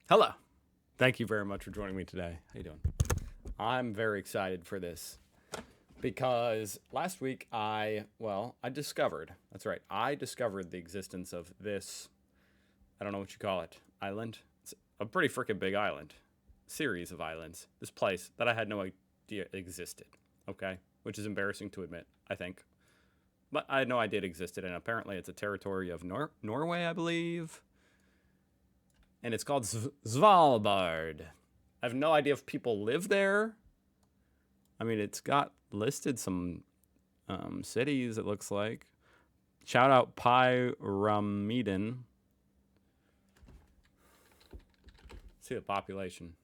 Hello. Thank you very much for joining me today. How you doing? I'm very excited for this because last week I discovered the existence of this, I don't know what you call it, island. It's a pretty freaking big island, series of islands. This place that I had no idea existed, okay? Which is embarrassing to admit, I think. But I had no idea it existed, and apparently it's a territory of Norway, I believe. And it's called Svalbard. I have no idea if people live there. I mean, it's got listed some cities, it looks like. Shout out Pyramiden. See the population.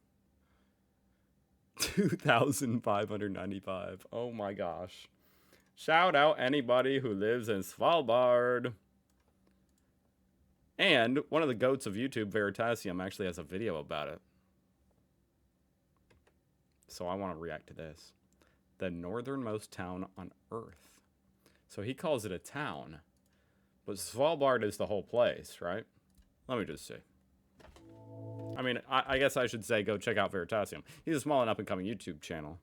2,595. Oh my gosh. Shout out anybody who lives in Svalbard. And one of the goats of YouTube, Veritasium, actually has a video about it. So I want to react to this. The northernmost town on Earth. So he calls it a town. But Svalbard is the whole place, right? Let me just see. I mean, I guess I should say go check out Veritasium. He's a small and up-and-coming YouTube channel.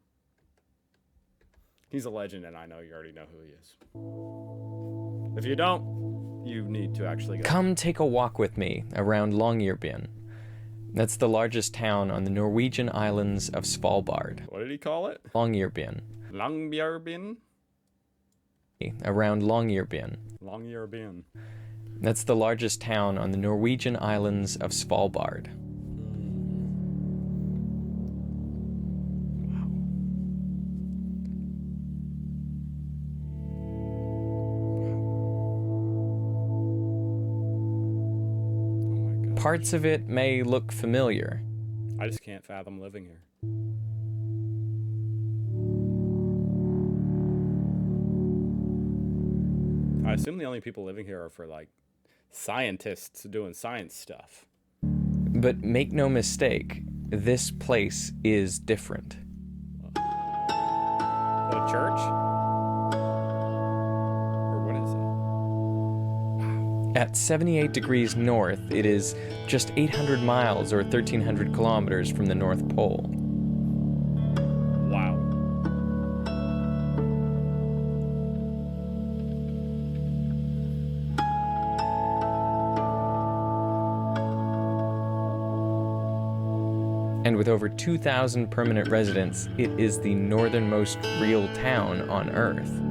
He's a legend, and I know you already know who he is. If you don't, you need to actually go. Come take a walk with me around Longyearbyen. That's the largest town on the Norwegian islands of Svalbard. What did he call it? Longyearbyen. Longyearbyen? Around Longyearbyen. Longyearbyen. That's the largest town on the Norwegian islands of Svalbard. Parts of it may look familiar. I just can't fathom living here. I assume the only people living here are for, like, scientists doing science stuff. But make no mistake, this place is different. Is that a church? Or what is it? At 78 degrees north, it is just 800 miles or 1,300 kilometers from the North Pole. Wow. And with over 2,000 permanent residents, it is the northernmost real town on Earth.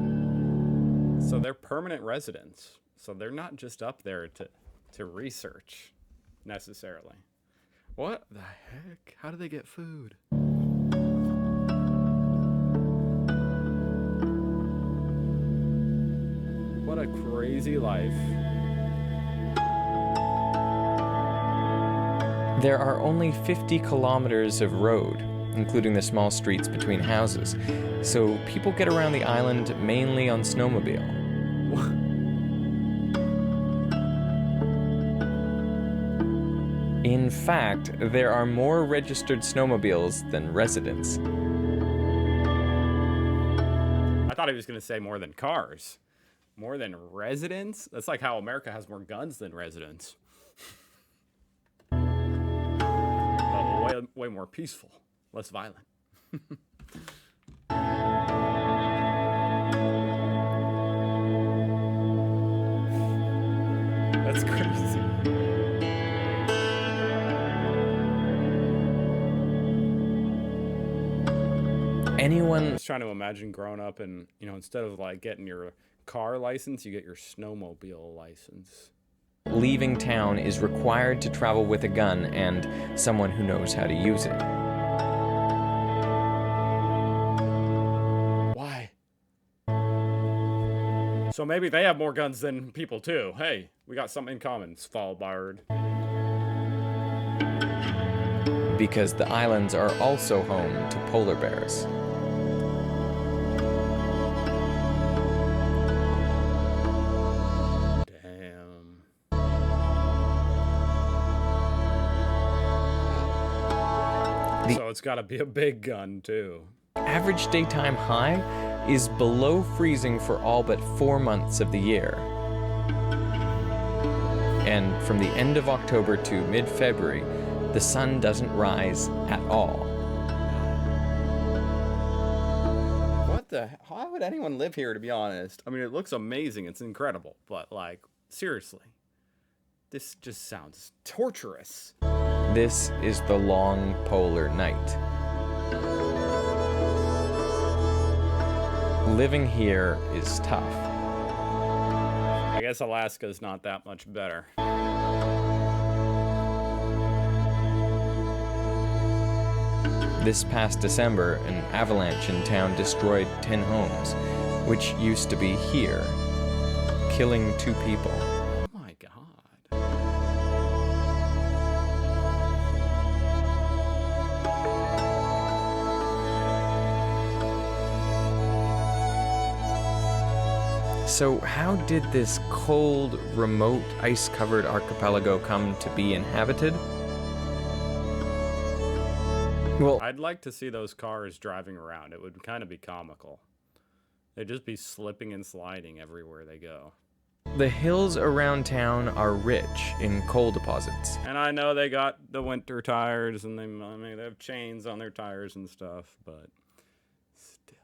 So they're permanent residents. So they're not just up there to research, necessarily. What the heck? How do they get food? What a crazy life. There are only 50 kilometers of road, including the small streets between houses, so people get around the island mainly on snowmobile. In fact, there are more registered snowmobiles than residents. I thought he was going to say more than cars. More than residents? That's like how America has more guns than residents. Well, way more peaceful, less violent. That's crazy. Anyone I was trying to imagine growing up and, instead of like getting your car license, you get your snowmobile license. leaving town is required to travel with a gun and someone who knows how to use it. Why? So maybe they have more guns than people too. Hey, we got something in common, Svalbard. Because the islands are also home to polar bears. Damn. So it's gotta be a big gun too. Average daytime high is below freezing for all but 4 months of the year. And from the end of October to mid-February, the sun doesn't rise at all. Why would anyone live here, to be honest? I mean, it looks amazing. It's incredible. But, like, seriously, this just sounds torturous. This is the long polar night. Living here is tough. I guess Alaska's not that much better. This past December, an avalanche in town destroyed 10 homes, which used to be here, killing 2 people. Oh my God. So how did this cold, remote, ice-covered archipelago come to be inhabited? Well, I'd like to see those cars driving around. It would kind of be comical. They'd just be slipping and sliding everywhere they go. the hills around town are rich in coal deposits. And I know they got the winter tires and they have chains on their tires and stuff, but still.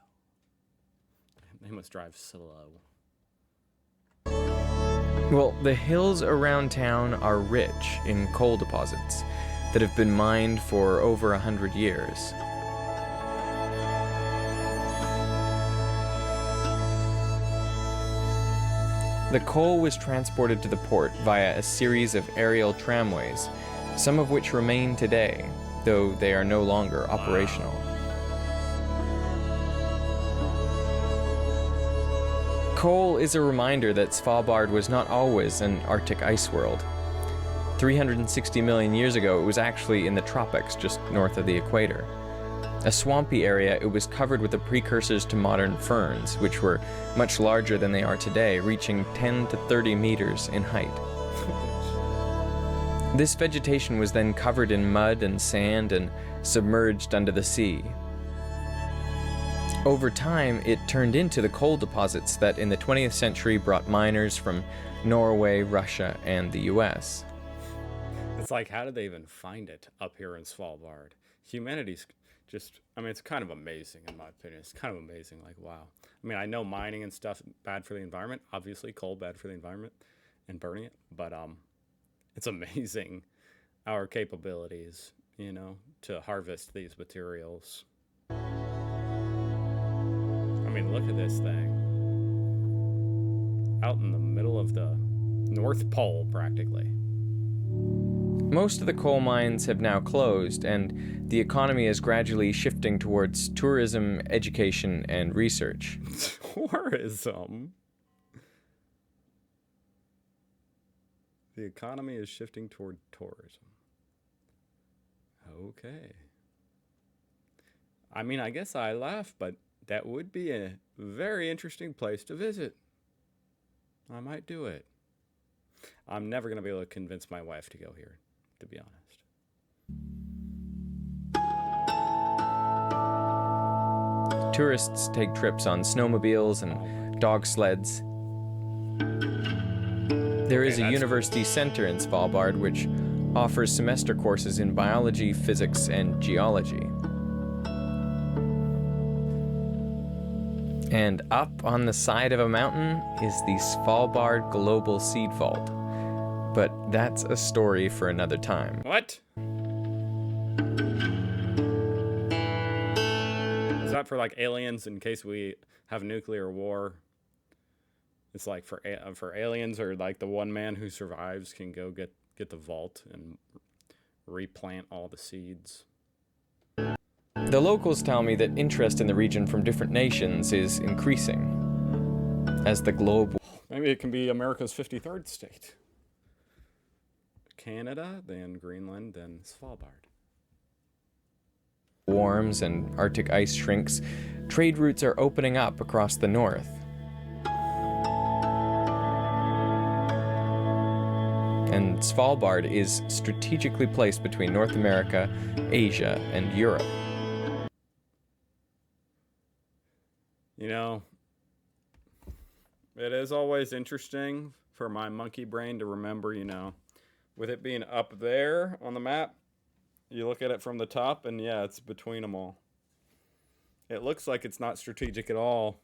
They must drive slow. Well, the hills around town are rich in coal deposits that have been mined for over 100 years. The coal was transported to the port via a series of aerial tramways, some of which remain today, though they are no longer operational. Coal is a reminder that Svalbard was not always an Arctic ice world. 360 million years ago, it was actually in the tropics just north of the equator. A swampy area, it was covered with the precursors to modern ferns, which were much larger than they are today, reaching 10 to 30 meters in height. This vegetation was then covered in mud and sand and submerged under the sea. Over time, it turned into the coal deposits that in the 20th century brought miners from Norway, Russia, and the US. It's like, how did they even find it up here in Svalbard? Humanity's just, I mean, it's kind of amazing in my opinion. It's kind of amazing, like, wow. I mean, I know mining and stuff bad for the environment. Obviously, coal bad for the environment and burning it. But it's amazing our capabilities, you know, to harvest these materials. I mean, look at this thing. Out in the middle of the North Pole, practically. Most of the coal mines have now closed, and the economy is gradually shifting towards tourism, education, and research. Tourism? The economy is shifting toward tourism. Okay. I mean, I guess I laugh, but that would be a very interesting place to visit. I might do it. I'm never going to be able to convince my wife to go here, to be honest. Tourists take trips on snowmobiles and dog sleds. There is a university center in Svalbard which offers semester courses in biology, physics, and geology. And up on the side of a mountain is the Svalbard Global Seed Vault. But that's a story for another time. What? Is that for like aliens in case we have nuclear war? It's like for aliens, or like the one man who survives can go get the vault and replant all the seeds. The locals tell me that interest in the region from different nations is increasing as the globe... Maybe it can be America's 53rd state. Canada, then Greenland, then Svalbard. warms and Arctic ice shrinks, trade routes are opening up across the north. And Svalbard is strategically placed between North America, Asia, and Europe. You know, it is always interesting for my monkey brain to remember, you know, with it being up there on the map, You look at it from the top, and yeah, it's between them all. It looks like it's not strategic at all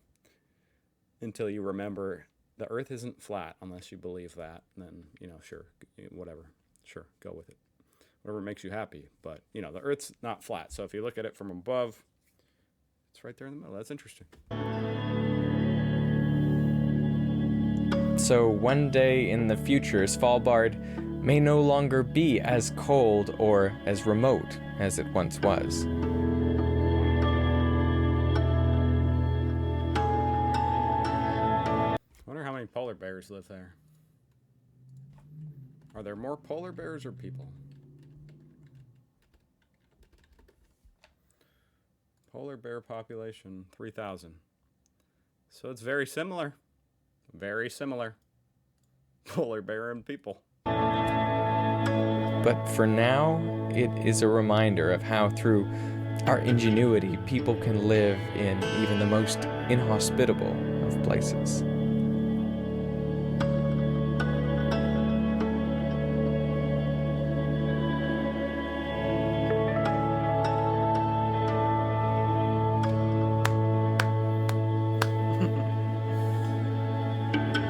until you remember the Earth isn't flat unless you believe that. Then, sure, whatever. Sure, go with it. Whatever makes you happy. But, the Earth's not flat. So if you look at it from above, it's right there in the middle. That's interesting. So one day in the future, Svalbard may no longer be as cold or as remote as it once was. I wonder how many polar bears live there. Are there more polar bears or people? Polar bear population, 3,000. So it's very similar. Very similar. Polar bear and people. But for now, it is a reminder of how through our ingenuity, people can live in even the most inhospitable of places.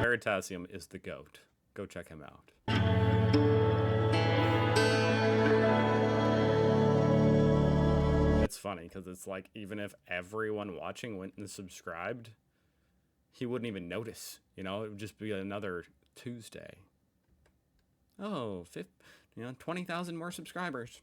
Veritasium is the GOAT. Go check him out. It's funny because it's like even if everyone watching went and subscribed, he wouldn't even notice. It would just be another Tuesday. Oh, 20,000 more subscribers.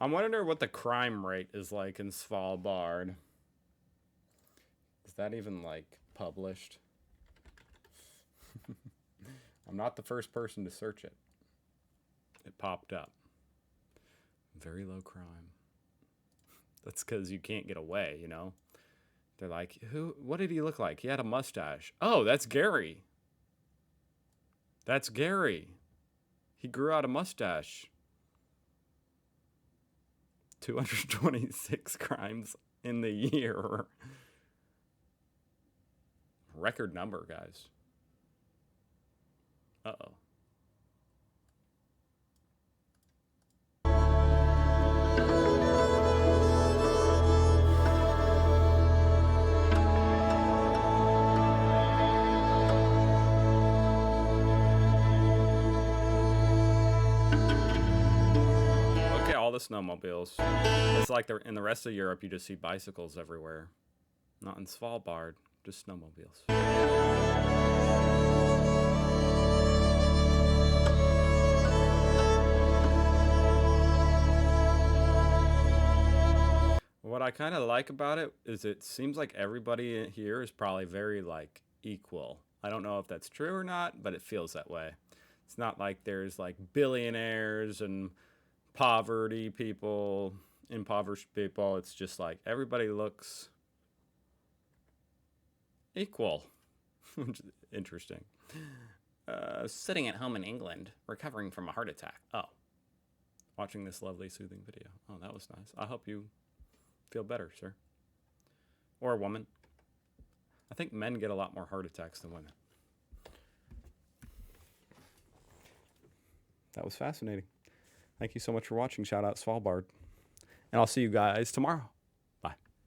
I wonder what the crime rate is like in Svalbard. Is that even published? I'm not the first person to search it. It popped up. Very low crime. That's because you can't get away, They're like, what did he look like? He had a mustache. Oh, that's Gary. That's Gary. He grew out a mustache. 226 crimes in the year. Record number, guys. Uh-oh. All the snowmobiles. It's like in the rest of Europe, you just see bicycles everywhere. Not in Svalbard, just snowmobiles. What I kind of like about it is it seems like everybody here is probably very equal. I don't know if that's true or not, but it feels that way. It's not like there's billionaires and poverty people, impoverished people. It's just everybody looks equal. Which is interesting. Sitting at home in England, recovering from a heart attack. Oh. Watching this lovely, soothing video. Oh, that was nice. I hope you feel better, sir. Or a woman. I think men get a lot more heart attacks than women. That was fascinating. Thank you so much for watching. Shout out Svalbard. And I'll see you guys tomorrow.